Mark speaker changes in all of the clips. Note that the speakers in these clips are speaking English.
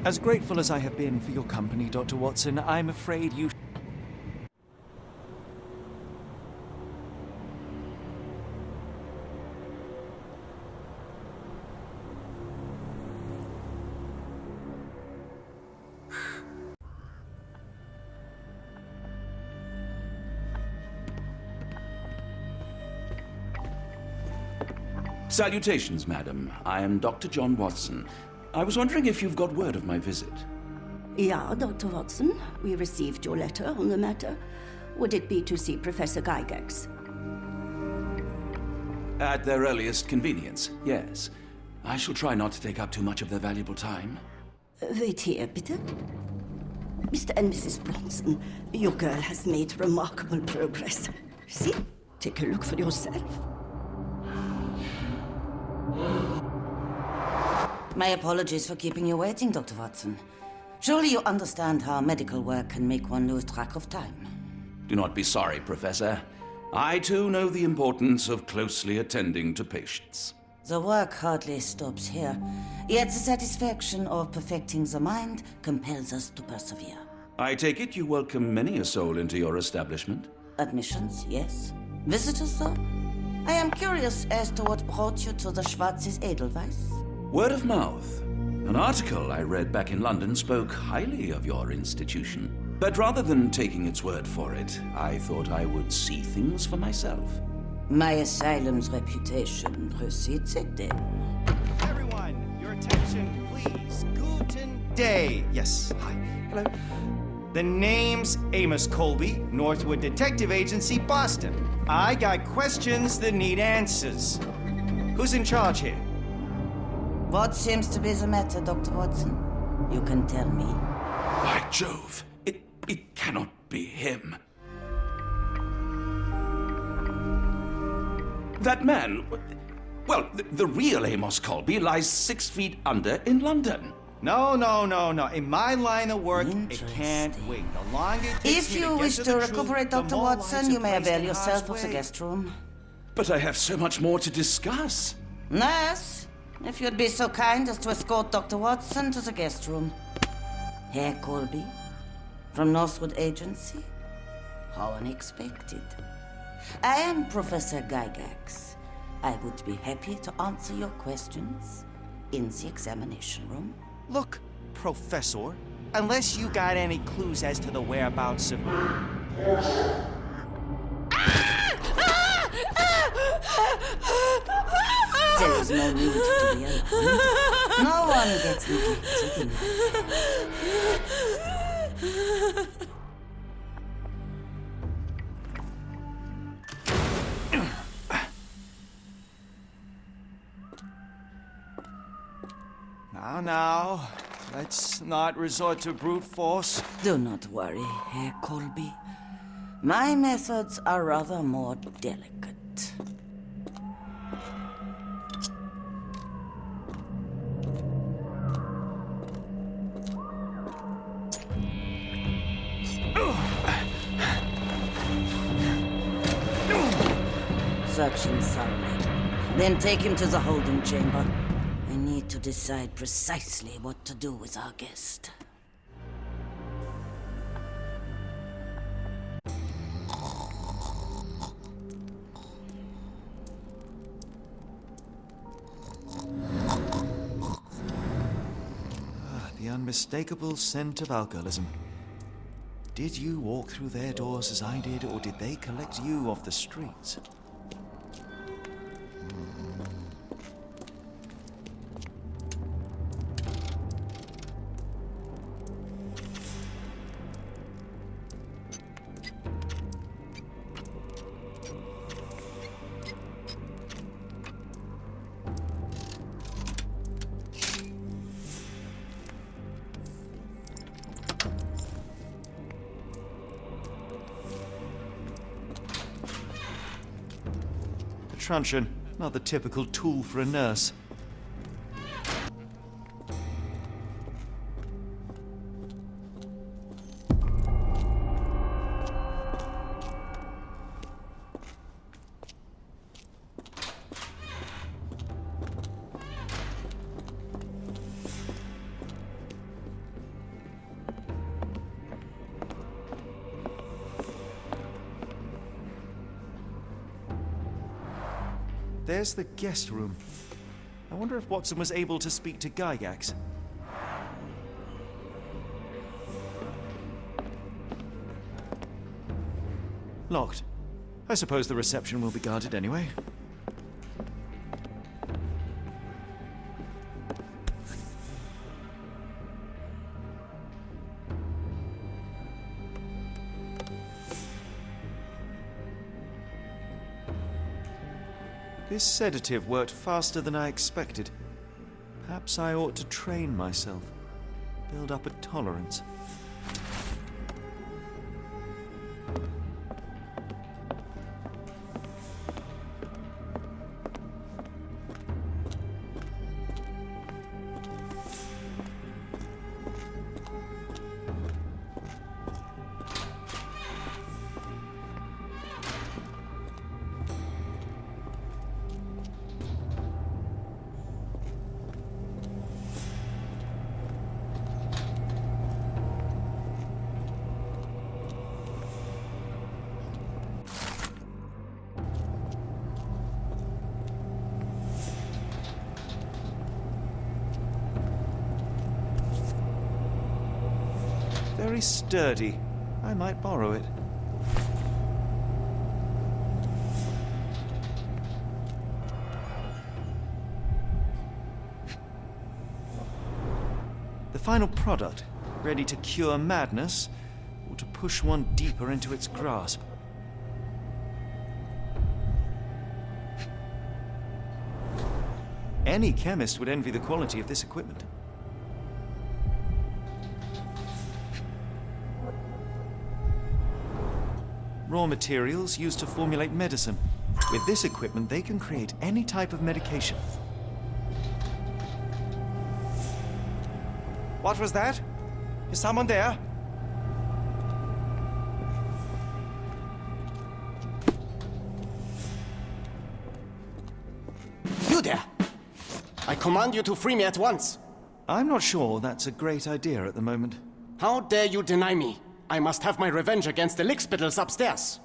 Speaker 1: As grateful as I have been for your company, Dr. Watson, I'm afraid you...
Speaker 2: Salutations, madam. I am Dr. John Watson. I was wondering if you've got word of my visit.
Speaker 3: Yeah, Dr. Watson. We received your letter on the matter. Would it be to see Professor Gygax?
Speaker 2: At their earliest convenience, yes. I shall try not to take up too much of their valuable time.
Speaker 3: Wait here, bitte. Mr. and Mrs. Bronson, your girl has made remarkable progress. See? Take a look for yourself.
Speaker 4: My apologies for keeping you waiting, Dr. Watson. Surely you understand how medical work can make one lose track of time.
Speaker 2: Do not be sorry, Professor. I too know the importance of closely attending to patients.
Speaker 4: The work hardly stops here, yet the satisfaction of perfecting the mind compels us to persevere.
Speaker 2: I take it you welcome many a soul into your establishment?
Speaker 4: Admissions, yes. Visitors, though? I am curious as to what brought you to the Schwarzes Edelweiss.
Speaker 2: Word of mouth. An article I read back in London spoke highly of your institution. But rather than taking its word for it, I thought I would see things for myself.
Speaker 4: My asylum's reputation precedes it, then.
Speaker 1: Everyone, your attention, please. Guten Day. Yes, hi. Hello. The name's Amos Colby, Northwood Detective Agency, Boston. I got questions that need answers. Who's in charge here?
Speaker 4: What seems to be the matter, Dr. Watson? You can tell me.
Speaker 2: By Jove, it cannot be him. That man, well, the real Amos Colby lies 6 feet under in London.
Speaker 1: No. In my line of work, it can't wait. The longer it takes
Speaker 4: If
Speaker 1: me
Speaker 4: you
Speaker 1: to get
Speaker 4: wish
Speaker 1: to
Speaker 4: to
Speaker 1: the
Speaker 4: recuperate,
Speaker 1: truth, the
Speaker 4: Dr.
Speaker 1: more
Speaker 4: Watson,
Speaker 1: lives
Speaker 4: you
Speaker 1: are
Speaker 4: may
Speaker 1: placed
Speaker 4: avail
Speaker 1: in
Speaker 4: yourself of
Speaker 1: harm's
Speaker 4: the
Speaker 1: way.
Speaker 4: guest room.
Speaker 2: But I have so much more to discuss.
Speaker 4: Nurse, if you'd be so kind as to escort Dr. Watson to the guest room. Herr Colby, from Northwood Agency? How unexpected. I am Professor Gygax. I would be happy to answer your questions in the examination room.
Speaker 1: Look, Professor, unless you got any clues as to the whereabouts of...
Speaker 4: There is no need to be alarmed. No one gets neglected in
Speaker 1: Now, let's not resort to brute force.
Speaker 4: Do not worry, Herr Colby. My methods are rather more delicate. Search him thoroughly. Then take him to the holding chamber. I need to decide precisely what to do with our guest.
Speaker 1: The unmistakable scent of alcoholism. Did you walk through their doors as I did, or did they collect you off the streets? Truncheon, not the typical tool for a nurse. there's the guest room. I wonder if Watson was able to speak to Gygax. Locked. I suppose the reception will be guarded anyway. This sedative worked faster than I expected. Perhaps I ought to train myself, build up a tolerance. Very sturdy. I might borrow it. The final product, ready to cure madness, or to push one deeper into its grasp. Any chemist would envy the quality of this equipment. Raw materials used to formulate medicine. With this equipment, they can create any type of medication.
Speaker 5: What was that? Is someone there? You there! I command you to free me at once.
Speaker 1: I'm not sure that's a great idea at the moment.
Speaker 5: How dare you deny me? I must have my revenge against the lickspittles upstairs.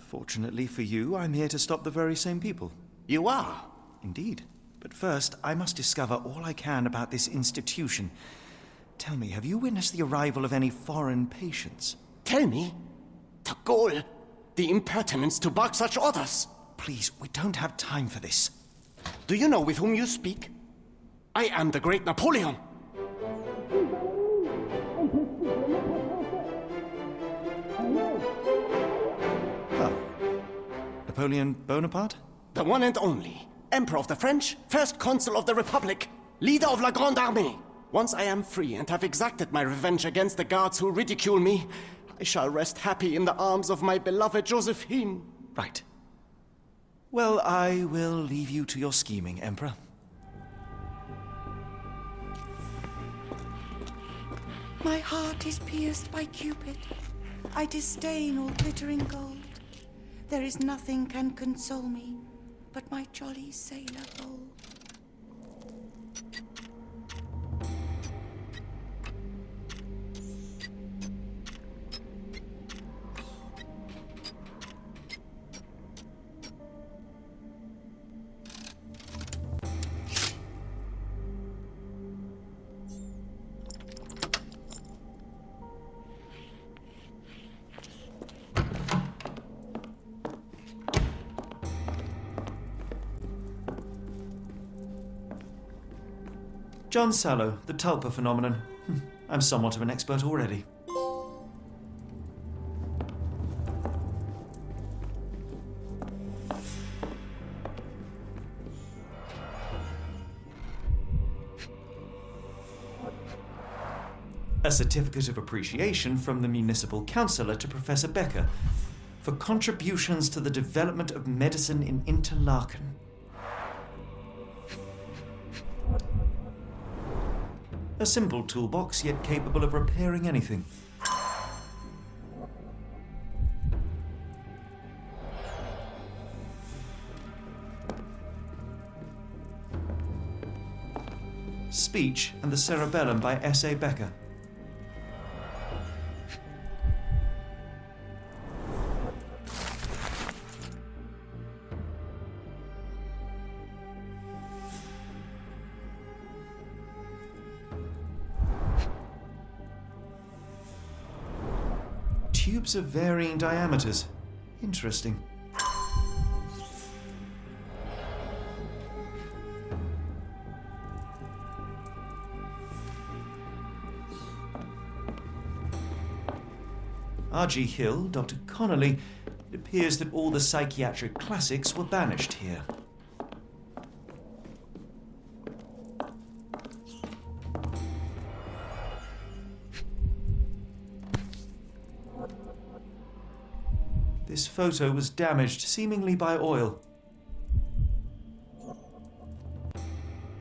Speaker 1: Fortunately for you, I'm here to stop the very same people.
Speaker 5: You are?
Speaker 1: Indeed. But first, I must discover all I can about this institution. Tell me, have you witnessed the arrival of any foreign patients?
Speaker 5: Tell me? The gall, the impertinence to bark such orders.
Speaker 1: Please, we don't have time for this.
Speaker 5: Do you know with whom you speak? I am the great Napoleon.
Speaker 1: Napoleon Bonaparte?
Speaker 5: The one and only. Emperor of the French, First Consul of the Republic, leader of La Grande Armée. Once I am free and have exacted my revenge against the guards who ridicule me, I shall rest happy in the arms of my beloved Josephine.
Speaker 1: Right. Well, I will leave you to your scheming, Emperor.
Speaker 6: My heart is pierced by Cupid. I disdain all glittering gold. There is nothing can console me but my jolly sailor bold.
Speaker 1: John Sallow, the tulpa phenomenon. I'm somewhat of an expert already. A certificate of appreciation from the municipal councillor to Professor Becker for contributions to the development of medicine in Interlaken. A simple toolbox, yet capable of repairing anything. Speech and the Cerebellum by S.A. Becker. tubes of varying diameters. Interesting. R.G. Hill, Dr. Connolly. It appears that all the psychiatric classics were banished here. This photo was damaged, seemingly by oil.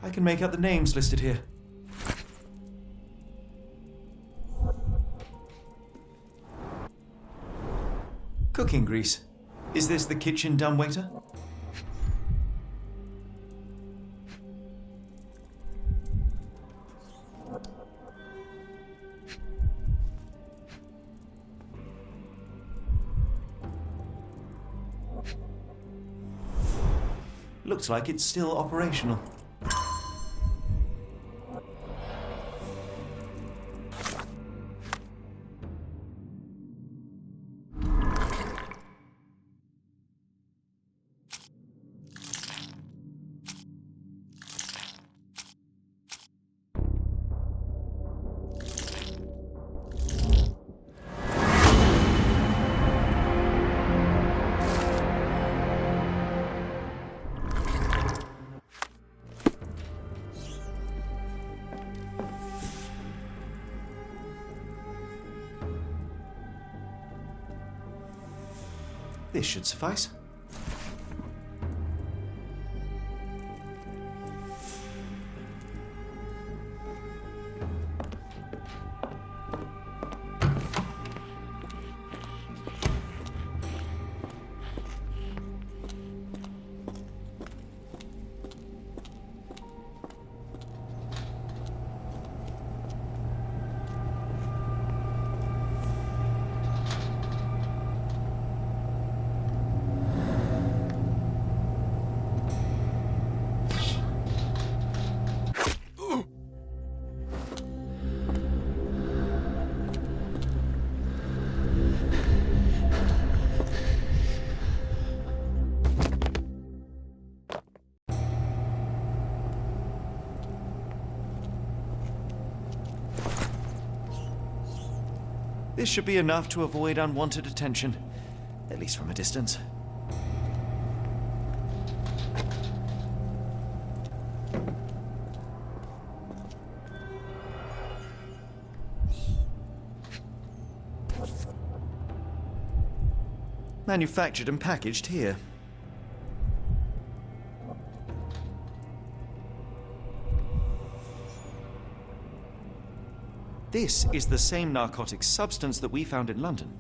Speaker 1: I can make out the names listed here. Cooking grease. Is this the kitchen dumbwaiter? Looks like it's still operational. This should suffice. This should be enough to avoid unwanted attention, at least from a distance. Manufactured and packaged here. This is the same narcotic substance that we found in London.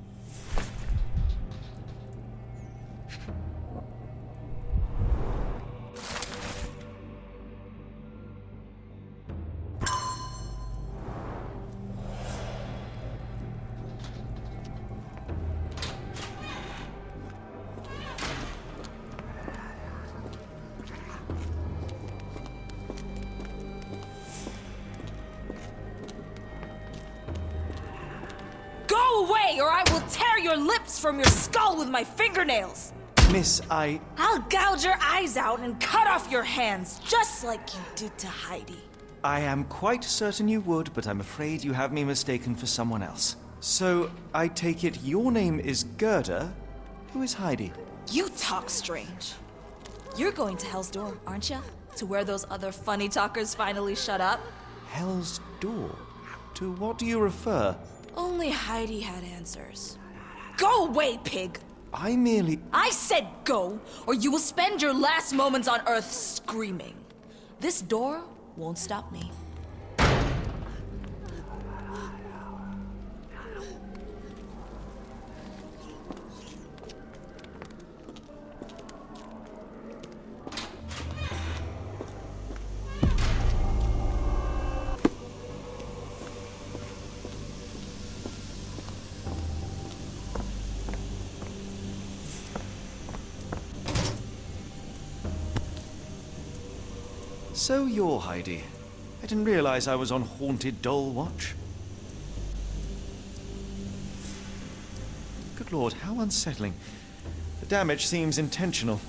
Speaker 7: Or I will tear your lips from your skull with my fingernails!
Speaker 1: Miss,
Speaker 7: I'll gouge your eyes out and cut off your hands, just like you did to Heidi.
Speaker 1: I am quite certain you would, but I'm afraid you have me mistaken for someone else. So, I take it your name is Gerda? Who is Heidi?
Speaker 7: You talk strange. You're going to Hell's Door, aren't you? To where those other funny talkers finally shut up?
Speaker 1: Hell's Door? To what do you refer?
Speaker 7: Only Heidi had answers. Go away, pig!
Speaker 1: I
Speaker 7: said go, or you will spend your last moments on Earth screaming. This door won't stop me.
Speaker 1: So you're Heidi. I didn't realize I was on Haunted Doll Watch. Lord, how unsettling. The damage seems intentional.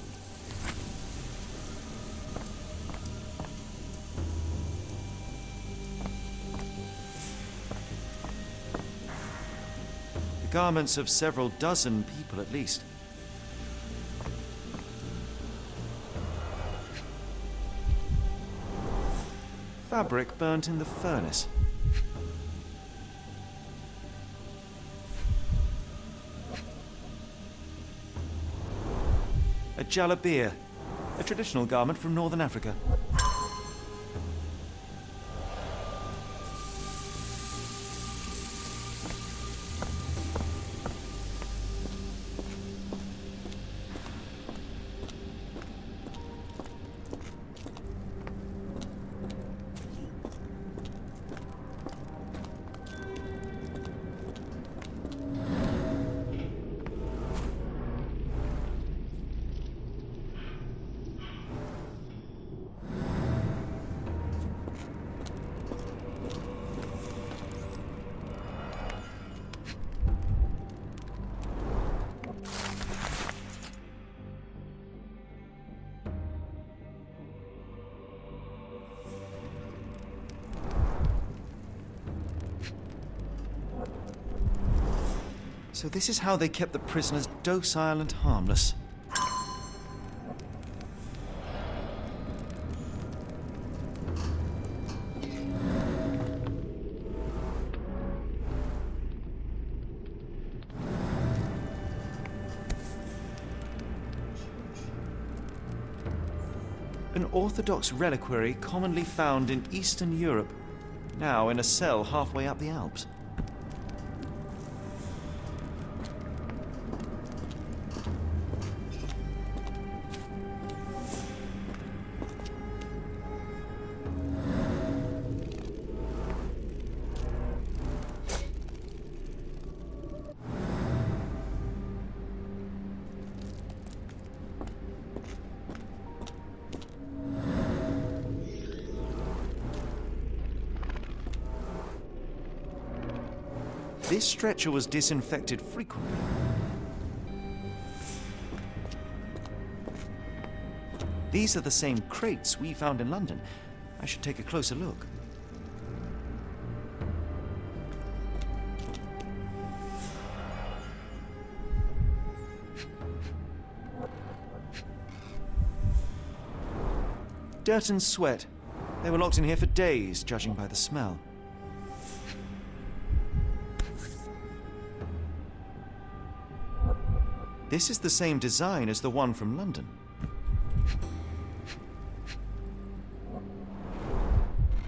Speaker 1: The garments of several dozen people at least. Fabric burnt in the furnace. A jalabia, a traditional garment from northern Africa. So this is how they kept the prisoners docile and harmless. An Orthodox reliquary commonly found in Eastern Europe, now in a cell halfway up the Alps. This stretcher was disinfected frequently. These are the same crates we found in London. I should take a closer look. Dirt and sweat. They were locked in here for days, judging by the smell. This is the same design as the one from London.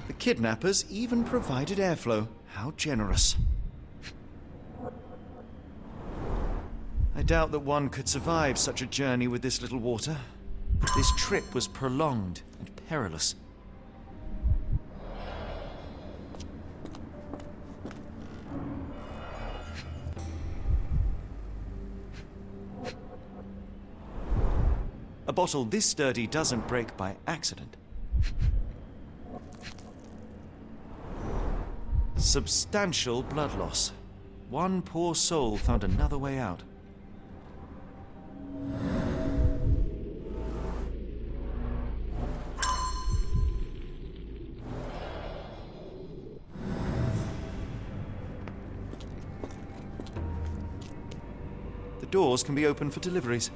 Speaker 1: The kidnappers even provided airflow. How generous. I doubt that one could survive such a journey with this little water. This trip was prolonged and perilous. A bottle this sturdy doesn't break by accident. Substantial blood loss. One poor soul found another way out. The doors can be opened for deliveries.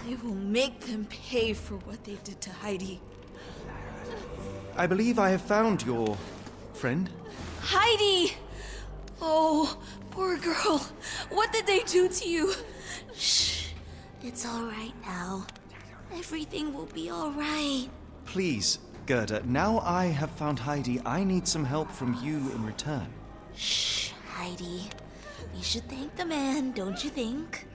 Speaker 7: I will make them pay for what they did to Heidi.
Speaker 1: I believe I have found your friend.
Speaker 7: Heidi! Oh, poor girl. What did they do to you?
Speaker 8: Shh. It's all right now. Everything will be all right.
Speaker 1: Please, Gerda, now I have found Heidi, I need some help from you in return.
Speaker 8: Shh, Heidi. We should thank the man, don't you think?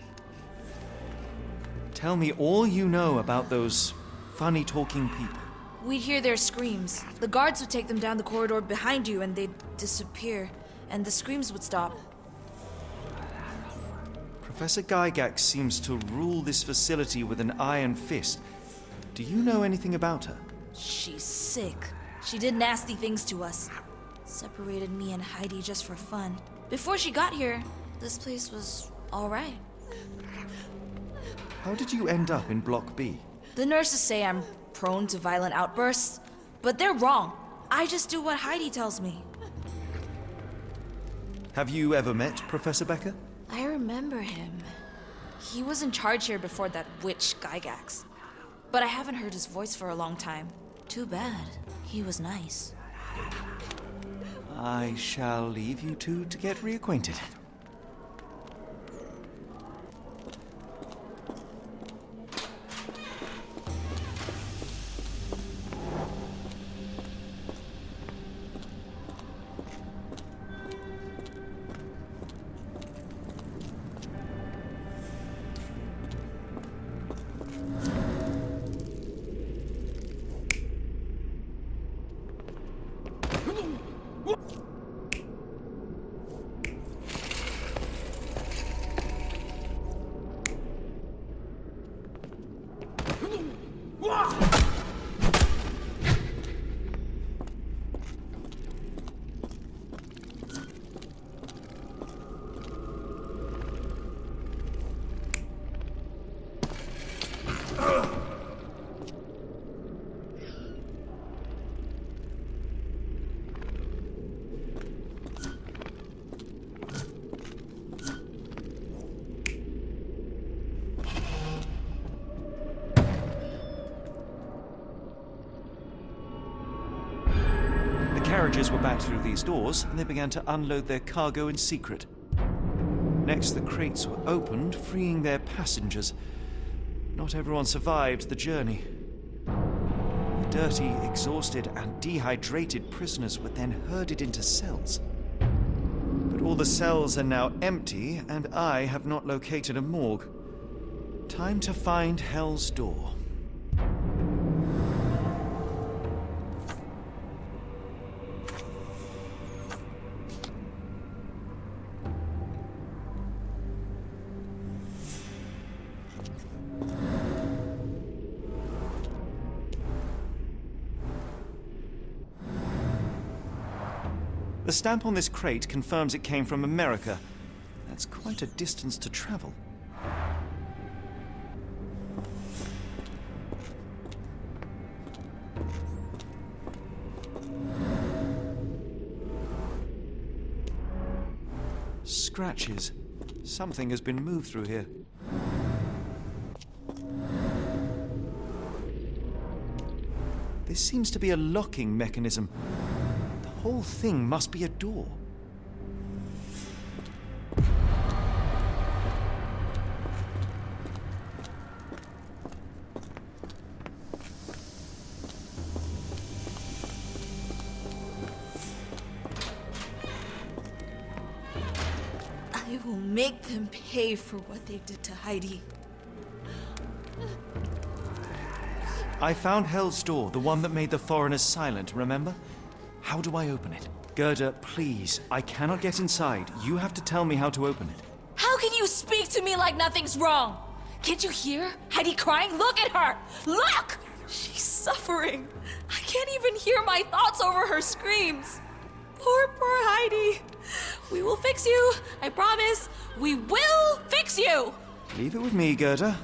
Speaker 1: Tell me all you know about those funny-talking people.
Speaker 7: We'd hear their screams. The guards would take them down the corridor behind you and they'd disappear. And the screams would stop.
Speaker 1: Professor Gygax seems to rule this facility with an iron fist. Do you know anything about her?
Speaker 7: She's sick. She did nasty things to us. Separated me and Heidi just for fun. Before she got here, this place was all right.
Speaker 1: How did you end up in Block B?
Speaker 7: The nurses say I'm prone to violent outbursts, but they're wrong. I just do what Heidi tells me.
Speaker 1: Have you ever met Professor Becker?
Speaker 7: I remember him. He was in charge here before that witch Gygax. But I haven't heard his voice for a long time. Too bad. He was nice.
Speaker 1: I shall leave you two to get reacquainted. Carriages were backed through these doors, and they began to unload their cargo in secret. Next, the crates were opened, freeing their passengers. Not everyone survived the journey. The dirty, exhausted, and dehydrated prisoners were then herded into cells. But all the cells are now empty, and I have not located a morgue. Time to find Hell's Door. The stamp on this crate confirms it came from America. That's quite a distance to travel. Scratches. Something has been moved through here. This seems to be a locking mechanism. The whole thing must be a door.
Speaker 7: I will make them pay for what they did to Heidi.
Speaker 1: I found Hell's Door, the one that made the foreigners silent, remember? How do I open it? Gerda, please, I cannot get inside. You have to tell me how to open it.
Speaker 7: How can you speak to me like nothing's wrong? Can't you hear Heidi crying? Look at her! Look! She's suffering. I can't even hear my thoughts over her screams. Poor Heidi. We will fix you. I promise. We will fix you.
Speaker 1: Leave it with me, Gerda.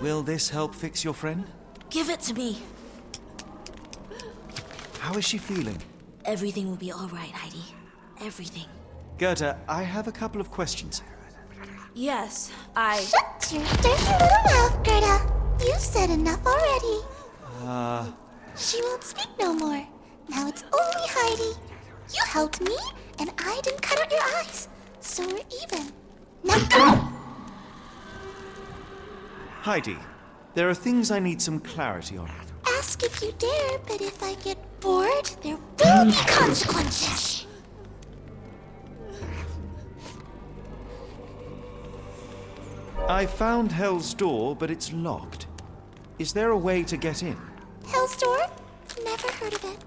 Speaker 1: Will this help fix your friend?
Speaker 8: Give it to me.
Speaker 1: How is she feeling?
Speaker 8: Everything will be all right, Heidi. Everything.
Speaker 1: Gerda, I have a couple of questions.
Speaker 8: Yes,
Speaker 9: Shut your dirty little mouth, Gerda. You've said enough already. She won't speak no more. Now it's only Heidi. You helped me, and I didn't cut out your eyes. So we're even. Now go!
Speaker 1: Heidi, there are things I need some clarity on.
Speaker 9: Ask if you dare, but if I get bored, there will be consequences.
Speaker 1: I found Hell's Door, but it's locked. Is there a way to get in?
Speaker 9: Hell's Door? Never heard of it.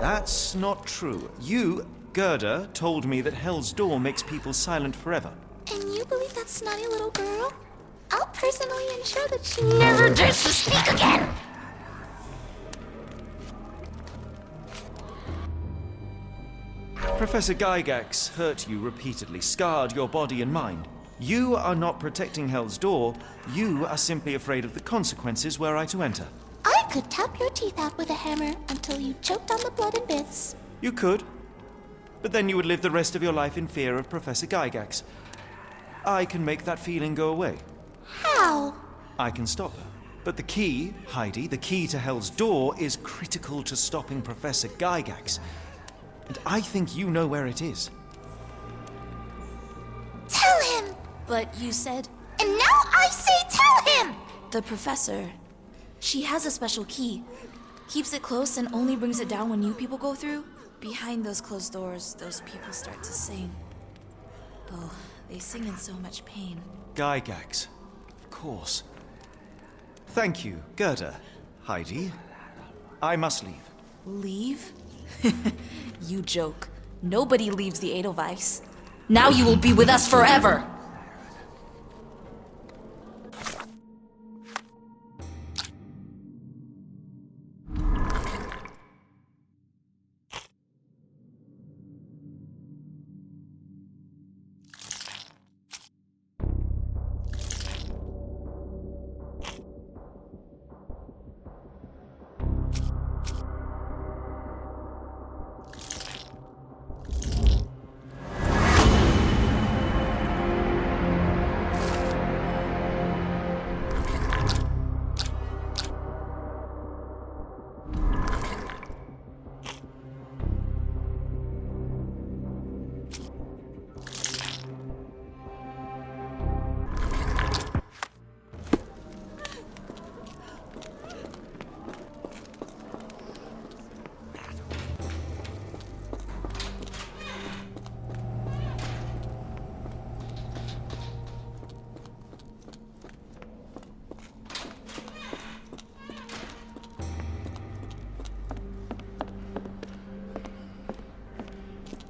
Speaker 1: That's not true. You, Gerda, told me that Hell's Door makes people silent forever.
Speaker 9: And you believe that snotty little girl? I'll personally ensure that she never dares to speak again!
Speaker 1: Professor Gygax hurt you repeatedly, scarred your body and mind. You are not protecting Hell's Door. You are simply afraid of the consequences were I to enter.
Speaker 9: I could tap your teeth out with a hammer until you choked on the blood and bits.
Speaker 1: You could. But then you would live the rest of your life in fear of Professor Gygax. I can make that feeling go away.
Speaker 9: How?
Speaker 1: I can stop her. But the key, Heidi, the key to Hell's Door is critical to stopping Professor Gygax. And I think you know where it is.
Speaker 9: Tell him!
Speaker 8: But you said...
Speaker 9: And now I say tell him!
Speaker 8: The professor. She has a special key. Keeps it close and only brings it down when new people go through. Behind those closed doors, those people start to sing. Oh, they sing in so much pain.
Speaker 1: Gygax. Of course. Thank you, Gerda. Heidi. I must leave.
Speaker 8: Leave? You joke. Nobody leaves the Edelweiss. Now you will be with us forever!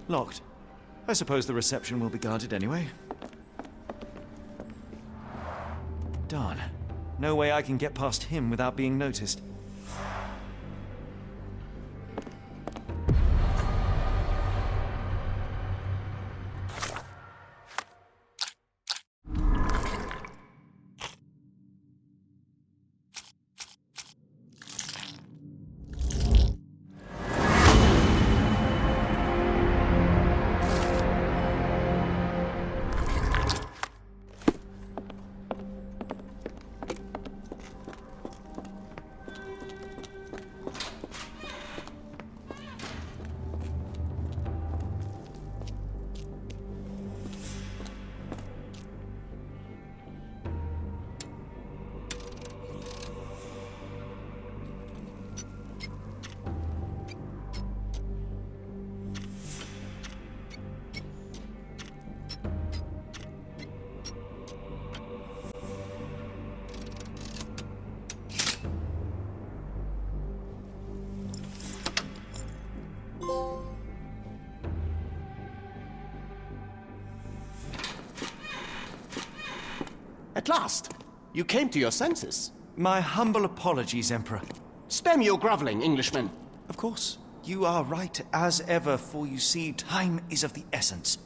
Speaker 1: Locked. I suppose the reception will be guarded anyway. Darn. No way I can get past him without being noticed.
Speaker 5: At last, you came to your senses.
Speaker 1: My humble apologies, Emperor.
Speaker 5: Spare me your groveling, Englishman.
Speaker 1: Of course, you are right as ever, for you see, time is of the essence.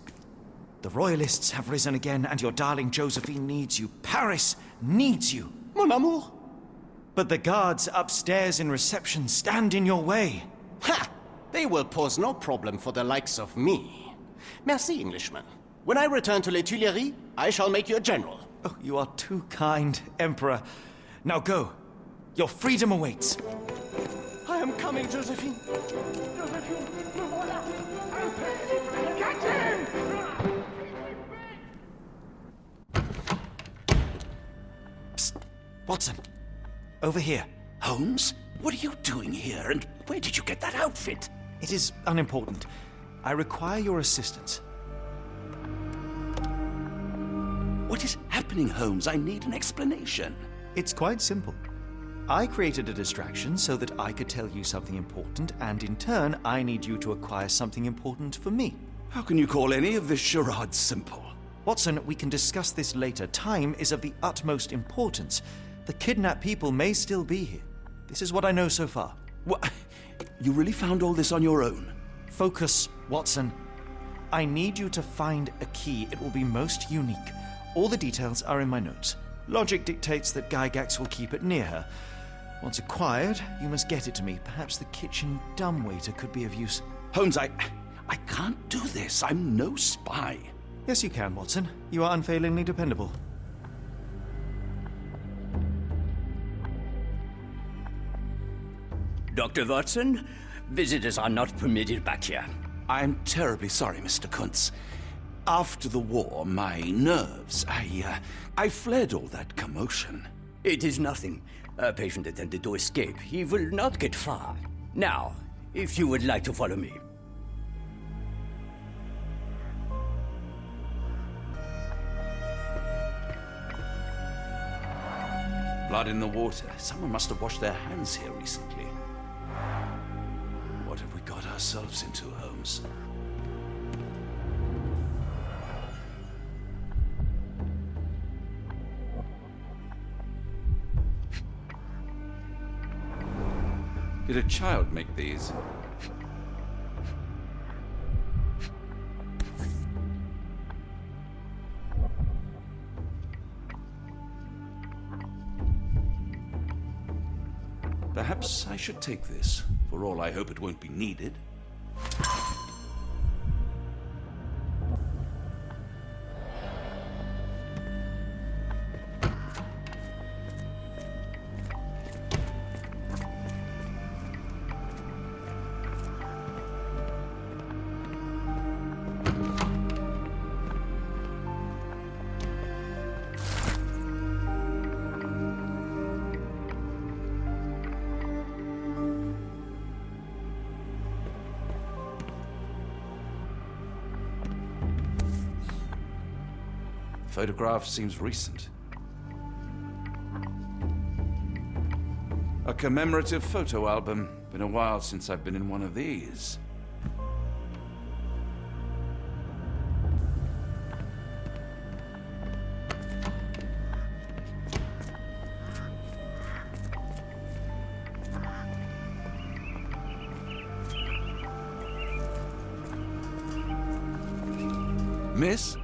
Speaker 1: The Royalists have risen again, and your darling Josephine needs you. Paris needs you.
Speaker 5: Mon amour.
Speaker 1: But the guards upstairs in reception stand in your way.
Speaker 5: Ha! They will pose no problem for the likes of me. Merci, Englishman. When I return to Les Tuileries, I shall make you a general.
Speaker 1: Oh, you are too kind, Emperor. Now go. Your freedom awaits.
Speaker 5: I am coming, Josephine.
Speaker 1: Psst. Watson. Over here.
Speaker 2: Holmes? What are you doing here, and where did you get that outfit?
Speaker 1: It is unimportant. I require your assistance.
Speaker 2: What is happening, Holmes? I need an explanation.
Speaker 1: It's quite simple. I created a distraction so that I could tell you something important, and in turn, I need you to acquire something important for me.
Speaker 2: How can you call any of this charade simple?
Speaker 1: Watson, we can discuss this later. Time is of the utmost importance. The kidnapped people may still be here. This is what I know so far.
Speaker 2: What? You really found all this on your own?
Speaker 1: Focus, Watson. I need you to find a key. It will be most unique. All the details are in my notes. Logic dictates that Gygax will keep it near her. Once acquired, you must get it to me. Perhaps the kitchen dumbwaiter could be of use.
Speaker 2: Holmes, I can't do this. I'm no spy.
Speaker 1: Yes, you can, Watson. You are unfailingly dependable.
Speaker 10: Dr. Watson, visitors are not permitted back here.
Speaker 2: I'm terribly sorry, Mr. Kuntz. After the war, my nerves, I fled all that commotion.
Speaker 10: It is nothing. A patient attempted to escape. He will not get far. Now, if you would like to follow me.
Speaker 2: Blood in the water. Someone must have washed their hands here recently. What have we got ourselves into, Holmes? Did a child make these? Perhaps I should take this. For all I hope it won't be needed. Photograph seems recent. A commemorative photo album. Been a while since I've been in one of these. Miss?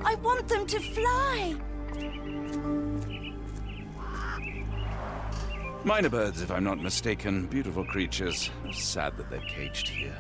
Speaker 4: I want them to fly!
Speaker 2: Minor birds, if I'm not mistaken. Beautiful creatures. Sad that they're caged here.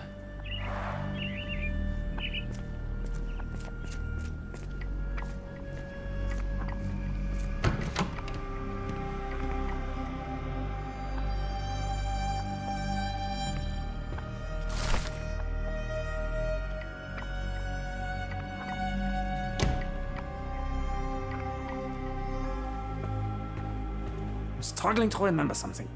Speaker 11: I'm struggling to remember something.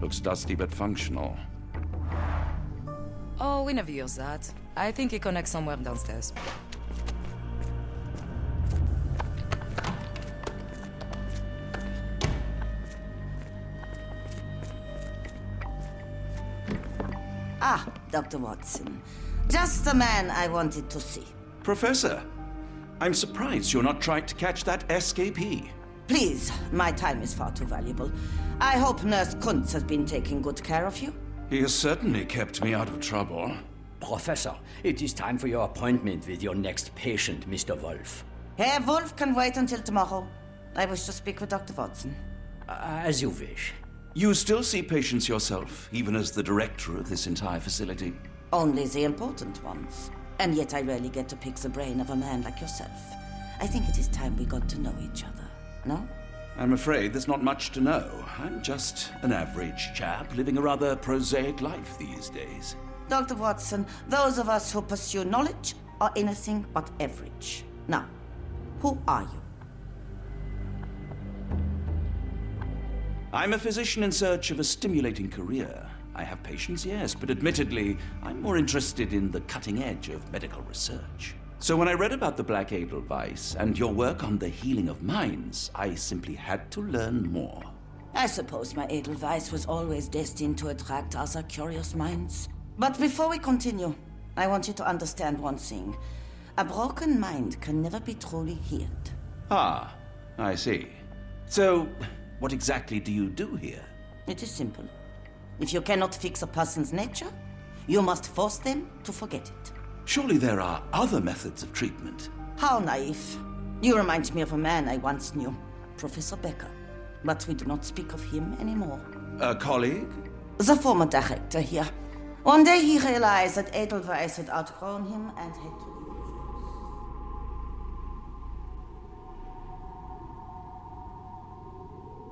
Speaker 2: Looks dusty but functional.
Speaker 12: Oh, we never use that. I think it connects somewhere downstairs.
Speaker 4: Dr. Watson. Just the man I wanted to see.
Speaker 2: Professor, I'm surprised you're not trying to catch that escapee.
Speaker 4: Please, my time is far too valuable. I hope Nurse Kuntz has been taking good care of you.
Speaker 2: He has certainly kept me out of trouble.
Speaker 10: Professor, it is time for your appointment with your next patient, Mr. Wolf.
Speaker 4: Herr Wolf can wait until tomorrow. I wish to speak with Dr. Watson.
Speaker 10: As you wish.
Speaker 2: You still see patients yourself, even as the director of this entire facility?
Speaker 4: Only the important ones. And yet I rarely get to pick the brain of a man like yourself. I think it is time we got to know each other, no?
Speaker 2: I'm afraid there's not much to know. I'm just an average chap living a rather prosaic life these days.
Speaker 4: Dr. Watson, those of us who pursue knowledge are anything but average. Now, who are you?
Speaker 2: I'm a physician in search of a stimulating career. I have patients, yes, but admittedly, I'm more interested in the cutting edge of medical research. So when I read about the Black Edelweiss and your work on the healing of minds, I simply had to learn more.
Speaker 4: I suppose my Edelweiss was always destined to attract other curious minds. But before we continue, I want you to understand one thing. A broken mind can never be truly healed.
Speaker 2: Ah, I see. So, what exactly do you do here?
Speaker 4: It is simple. If you cannot fix a person's nature, you must force them to forget it.
Speaker 2: Surely there are other methods of treatment.
Speaker 4: How naive. You remind me of a man I once knew, Professor Becker. But we do not speak of him anymore.
Speaker 2: A colleague?
Speaker 4: The former director here. One day he realized that Edelweiss had outgrown him and had to leave his house.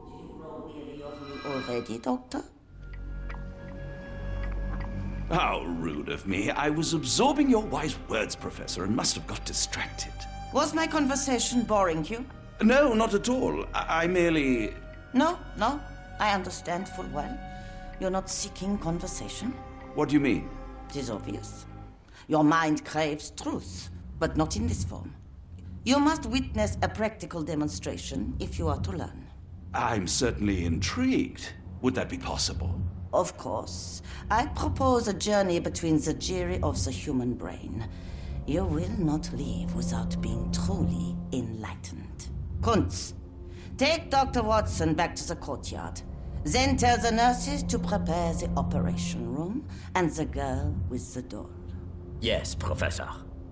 Speaker 4: Do you grow weary of me already, Doctor?
Speaker 2: How rude of me. I was absorbing your wise words, Professor, and must have got distracted.
Speaker 4: Was my conversation boring you?
Speaker 2: No, not at all. I merely...
Speaker 4: No, I understand full well. You're not seeking conversation.
Speaker 2: What do you mean?
Speaker 4: It is obvious. Your mind craves truth, but not in this form. You must witness a practical demonstration if you are to learn.
Speaker 2: I'm certainly intrigued. Would that be possible?
Speaker 4: Of course. I propose a journey between the jury of the human brain. You will not leave without being truly enlightened. Kuntz, take Dr. Watson back to the courtyard. Then tell the nurses to prepare the operation room and the girl with the doll.
Speaker 10: Yes, Professor.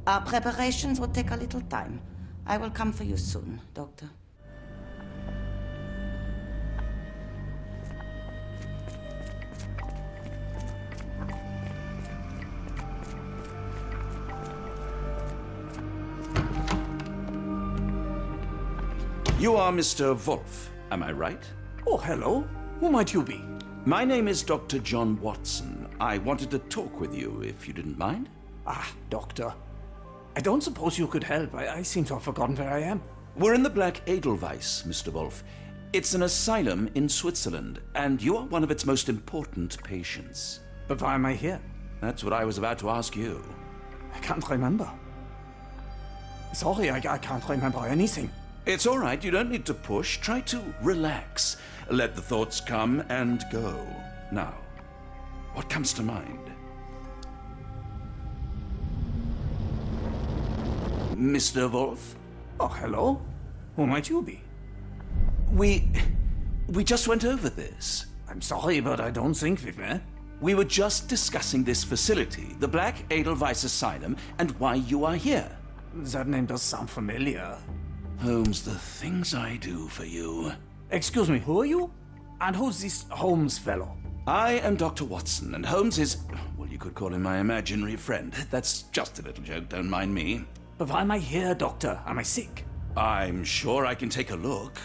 Speaker 4: Our preparations will take a little time. I will come for you soon, Doctor.
Speaker 2: You are Mr. Wolf, am I right?
Speaker 11: Oh, hello. Who might you be?
Speaker 2: My name is Dr. John Watson. I wanted to talk with you, if you didn't mind.
Speaker 11: Ah, doctor. I don't suppose you could help. I seem to have forgotten where I am.
Speaker 2: We're in the Black Edelweiss, Mr. Wolf. It's an asylum in Switzerland, and you are one of its most important patients.
Speaker 11: But why am I here?
Speaker 2: That's what I was about to ask you.
Speaker 11: I can't remember. Sorry, I can't remember anything.
Speaker 2: It's all right. You don't need to push. Try to relax. Let the thoughts come and go. Now, what comes to mind? Mr. Wolf?
Speaker 11: Oh, hello. Who might you be?
Speaker 2: We just went over this.
Speaker 11: I'm sorry, but I don't think we've met.
Speaker 2: We were just discussing this facility, the Black Edelweiss Asylum, and why you are here.
Speaker 11: That name does sound familiar.
Speaker 2: Holmes, the things I do for you.
Speaker 11: Excuse me, who are you? And who's this Holmes fellow?
Speaker 2: I am Dr. Watson, and Holmes is, well, you could call him my imaginary friend. That's just a little joke, don't mind me.
Speaker 11: But why am I here, doctor? Am I sick?
Speaker 2: I'm sure I can take a look.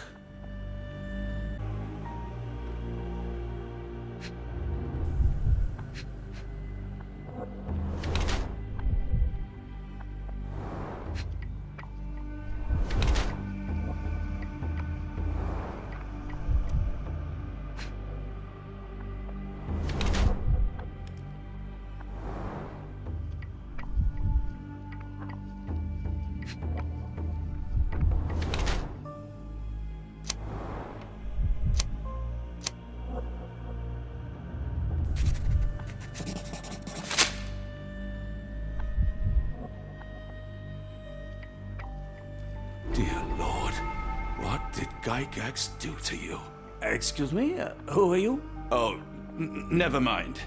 Speaker 2: Gygax do to you?
Speaker 11: Excuse me? Who are you?
Speaker 2: Oh, never mind.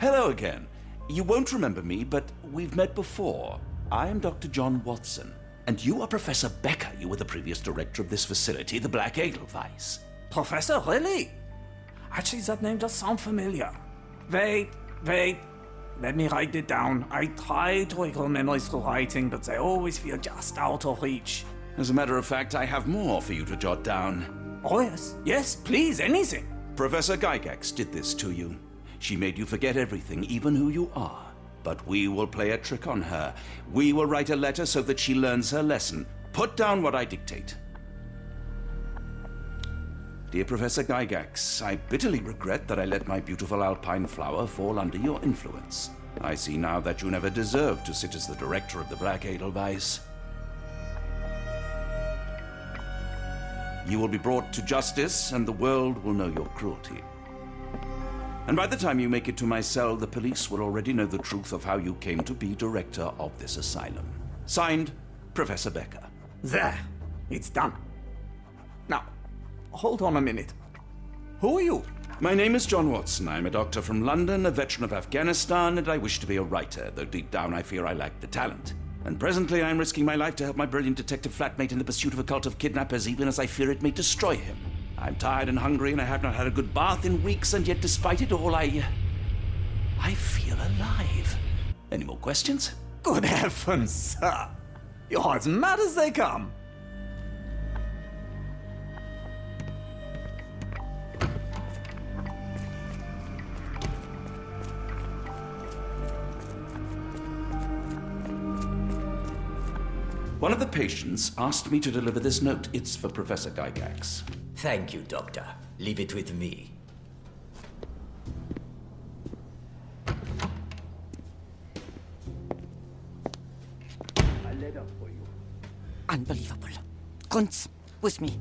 Speaker 2: Hello again. You won't remember me, but we've met before. I am Dr. John Watson, and you are Professor Becker. You were the previous director of this facility, the Black Edelweiss.
Speaker 11: Professor, really? Actually, that name does sound familiar. Wait. Let me write it down. I try to recall memories through writing, but they always feel just out of reach.
Speaker 2: As a matter of fact, I have more for you to jot down.
Speaker 11: Oh, yes. Yes, please, anything.
Speaker 2: Professor Gygax did this to you. She made you forget everything, even who you are. But we will play a trick on her. We will write a letter so that she learns her lesson. Put down what I dictate. Dear Professor Gygax, I bitterly regret that I let my beautiful alpine flower fall under your influence. I see now that you never deserved to sit as the director of the Black Edelweiss. You will be brought to justice, and the world will know your cruelty. And by the time you make it to my cell, the police will already know the truth of how you came to be director of this asylum. Signed, Professor Becker.
Speaker 11: There. It's done. Now, hold on a minute. Who are you?
Speaker 2: My name is John Watson. I'm a doctor from London, a veteran of Afghanistan, and I wish to be a writer, though deep down I fear I lack the talent. And presently I'm risking my life to help my brilliant detective flatmate in the pursuit of a cult of kidnappers, even as I fear it may destroy him. I'm tired and hungry, and I have not had a good bath in weeks, and yet despite it all, I feel alive. Any more questions?
Speaker 11: Good heavens, sir. You're as mad as they come.
Speaker 2: One of the patients asked me to deliver this note. It's for Professor Gygax.
Speaker 10: Thank you, Doctor. Leave it with me.
Speaker 11: A letter for you.
Speaker 6: Unbelievable. Kunz, with me.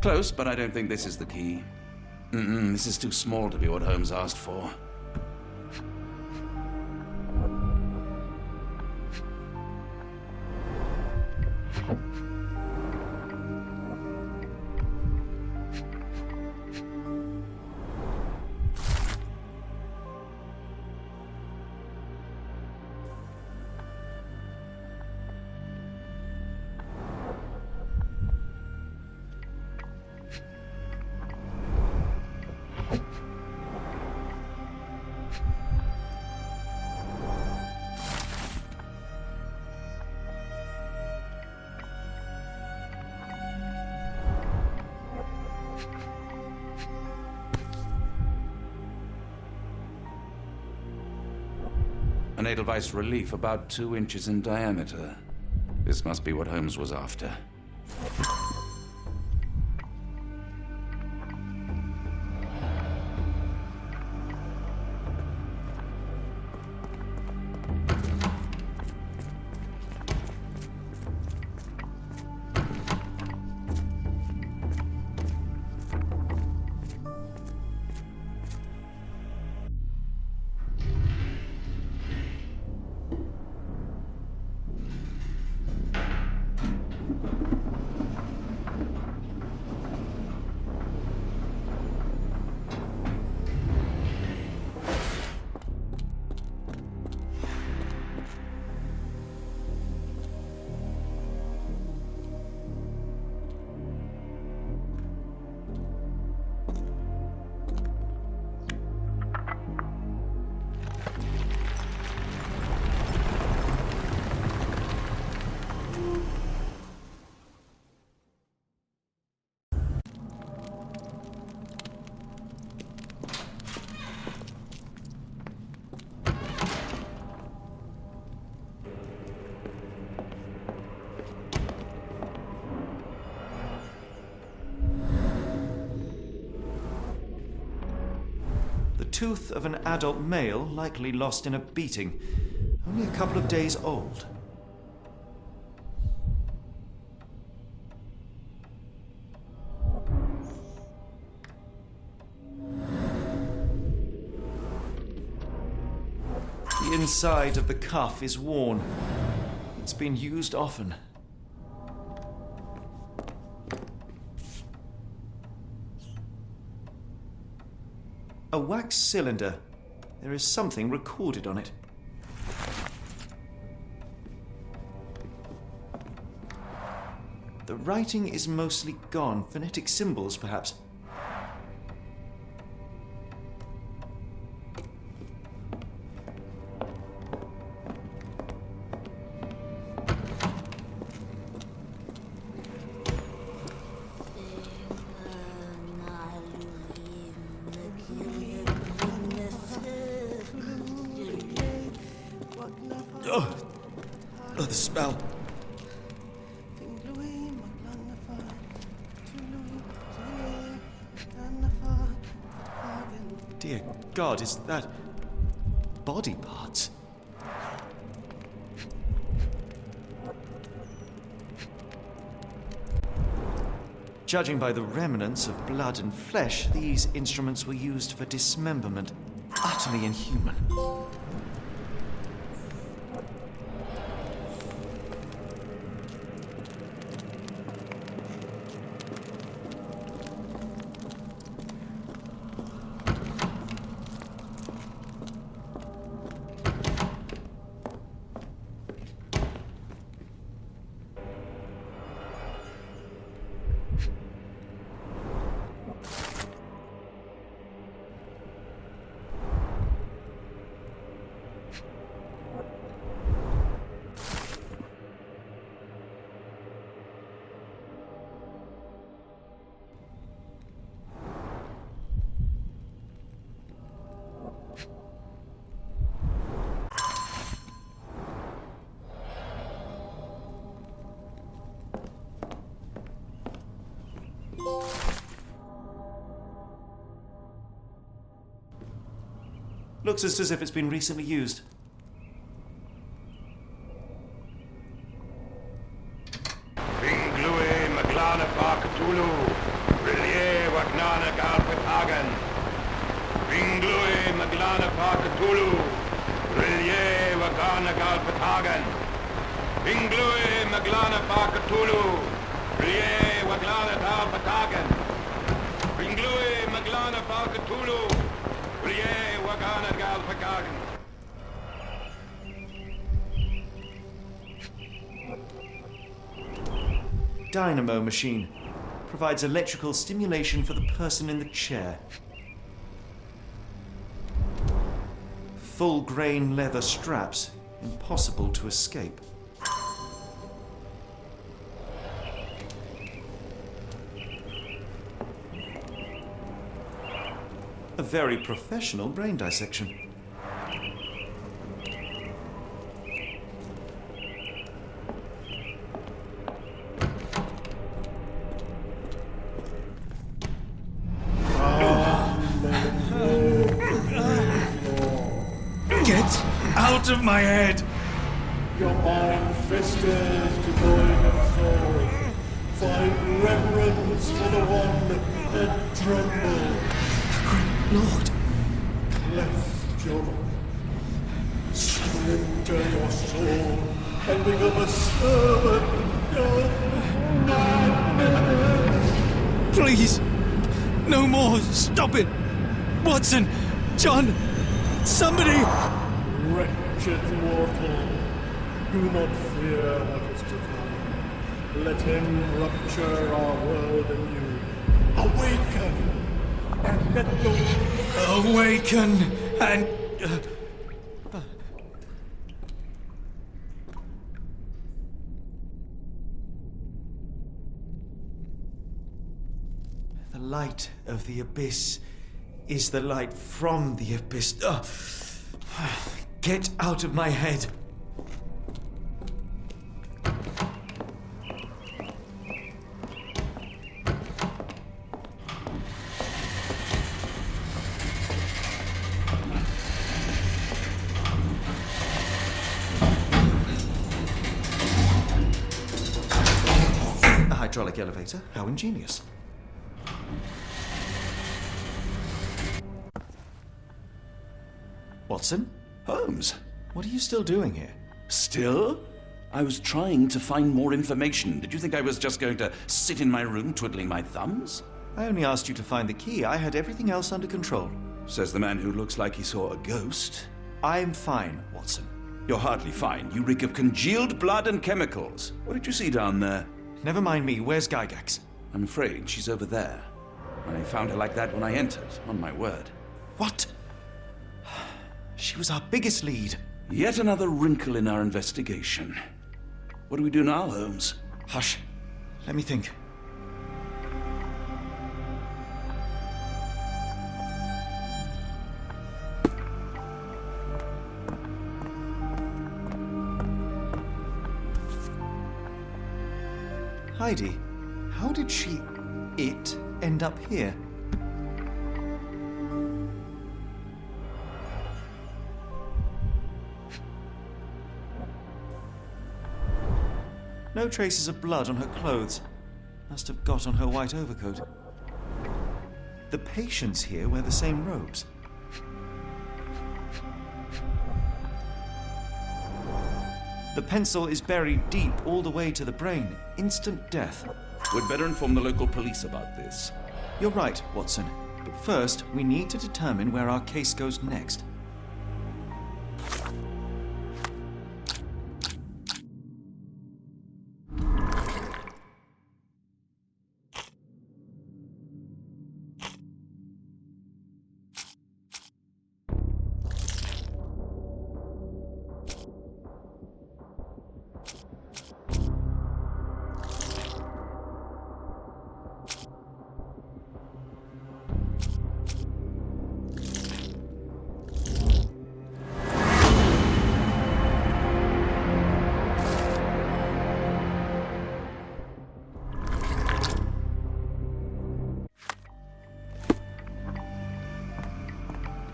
Speaker 2: Close, but I don't think this is the key. This is too small to be what Holmes asked for. An Edelweiss relief about 2 inches in diameter. This must be what Holmes was after.
Speaker 1: Tooth of an adult male, likely lost in a beating. Only a couple of days old. The inside of the cuff is worn. It's been used often. A wax cylinder. There is something recorded on it. The writing is mostly gone. Phonetic symbols, perhaps.
Speaker 2: Oh, the smell.
Speaker 1: Dear God, is that body parts? Judging by the remnants of blood and flesh, these instruments were used for dismemberment. Utterly inhuman. Looks as if it's been recently used.
Speaker 12: Ringlui Maglana Pakatulu, Rilye Wagnana Galpatagan. Ringlui Maglana Pakatulu, Rilye Wagana Galpatagan. Ringlui Maglana Pakatulu, Rilye Waglana Galpatagan. Ringlui Maglana Pakatulu.
Speaker 1: Dynamo machine. Provides electrical stimulation for the person in the chair. Full grain leather straps. Impossible to escape. A very professional brain dissection.
Speaker 2: Get out of my head!
Speaker 13: Your iron fisted, devoid of soul. Find reverence for the one that trembled.
Speaker 2: Lord!
Speaker 13: Left your Surrender your soul and become a servant of madness.
Speaker 1: Please! No more! Stop it! Watson! John! Somebody!
Speaker 13: Wretched mortal, do not fear what is to come. Let him rupture our world anew. Awaken! And let the...
Speaker 1: Awaken! And... The light of the abyss is the light from the abyss. Get out of my head! A hydraulic elevator? How ingenious. Watson?
Speaker 2: Holmes?
Speaker 1: What are you still doing here?
Speaker 2: Still? I was trying to find more information. Did you think I was just going to sit in my room twiddling my thumbs?
Speaker 1: I only asked you to find the key. I had everything else under control.
Speaker 2: Says the man who looks like he saw a ghost.
Speaker 1: I'm fine, Watson.
Speaker 2: You're hardly fine. You reek of congealed blood and chemicals. What did you see down there?
Speaker 1: Never mind me. Where's Gygax?
Speaker 2: I'm afraid she's over there. I found her like that when I entered, on my word.
Speaker 1: What? She was our biggest lead.
Speaker 2: Yet another wrinkle in our investigation. What do we do now, Holmes?
Speaker 1: Hush. Let me think. Heidi, how did it end up here? No traces of blood on her clothes. Must have got on her white overcoat. The patients here wear the same robes. The pencil is buried deep all the way to the brain. Instant death.
Speaker 2: We'd better inform the local police about this.
Speaker 1: You're right, Watson. But first, we need to determine where our case goes next.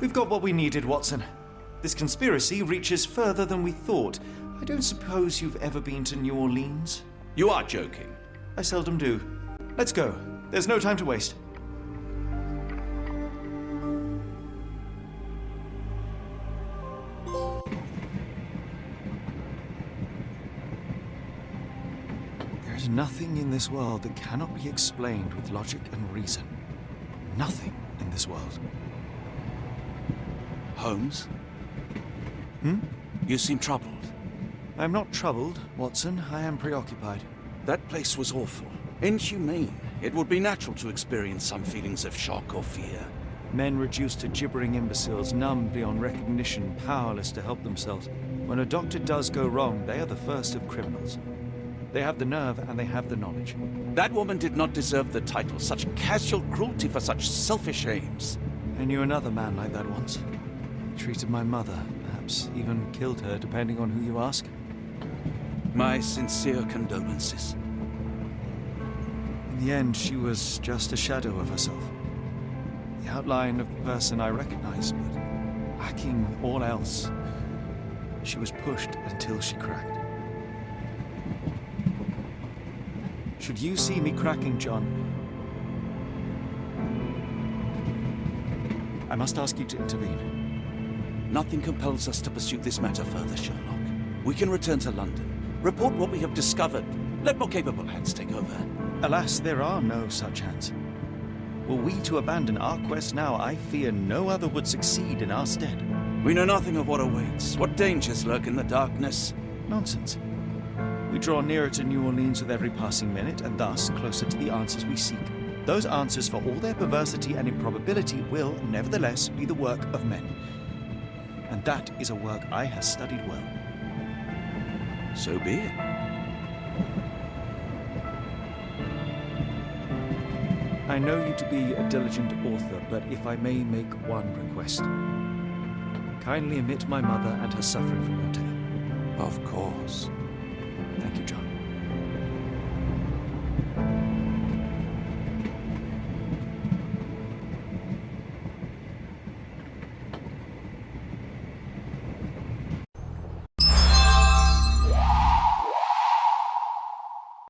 Speaker 1: We've got what we needed, Watson. This conspiracy reaches further than we thought. I don't suppose you've ever been to New Orleans?
Speaker 2: You are joking.
Speaker 1: I seldom do. Let's go. There's no time to waste. There's nothing in this world that cannot be explained with logic and reason. Nothing in this world.
Speaker 2: Holmes? You seem troubled.
Speaker 1: I'm not troubled, Watson. I am preoccupied.
Speaker 2: That place was awful. Inhumane. It would be natural to experience some feelings of shock or fear.
Speaker 1: Men reduced to gibbering imbeciles, numb beyond recognition, powerless to help themselves. When a doctor does go wrong, they are the first of criminals. They have the nerve and they have the knowledge.
Speaker 2: That woman did not deserve the title. Such casual cruelty for such selfish aims.
Speaker 1: I knew another man like that once. He treated my mother, perhaps even killed her, depending on who you ask.
Speaker 2: My sincere condolences.
Speaker 1: In the end, she was just a shadow of herself. The outline of the person I recognized, but lacking all else. She was pushed until she cracked. Should you see me cracking, John, I must ask you to intervene.
Speaker 2: Nothing compels us to pursue this matter further, Sherlock. We can return to London, report what we have discovered, let more capable hands take over.
Speaker 1: Alas, there are no such hands. Were we to abandon our quest now, I fear no other would succeed in our stead.
Speaker 2: We know nothing of what awaits. What dangers lurk in the darkness?
Speaker 1: Nonsense. We draw nearer to New Orleans with every passing minute, and thus closer to the answers we seek. Those answers, for all their perversity and improbability, will, nevertheless, be the work of men. And that is a work I have studied well.
Speaker 2: So be it.
Speaker 1: I know you to be a diligent author, but if I may make one request. Kindly omit my mother and her suffering from your tale.
Speaker 2: Of course.
Speaker 1: Thank you, John.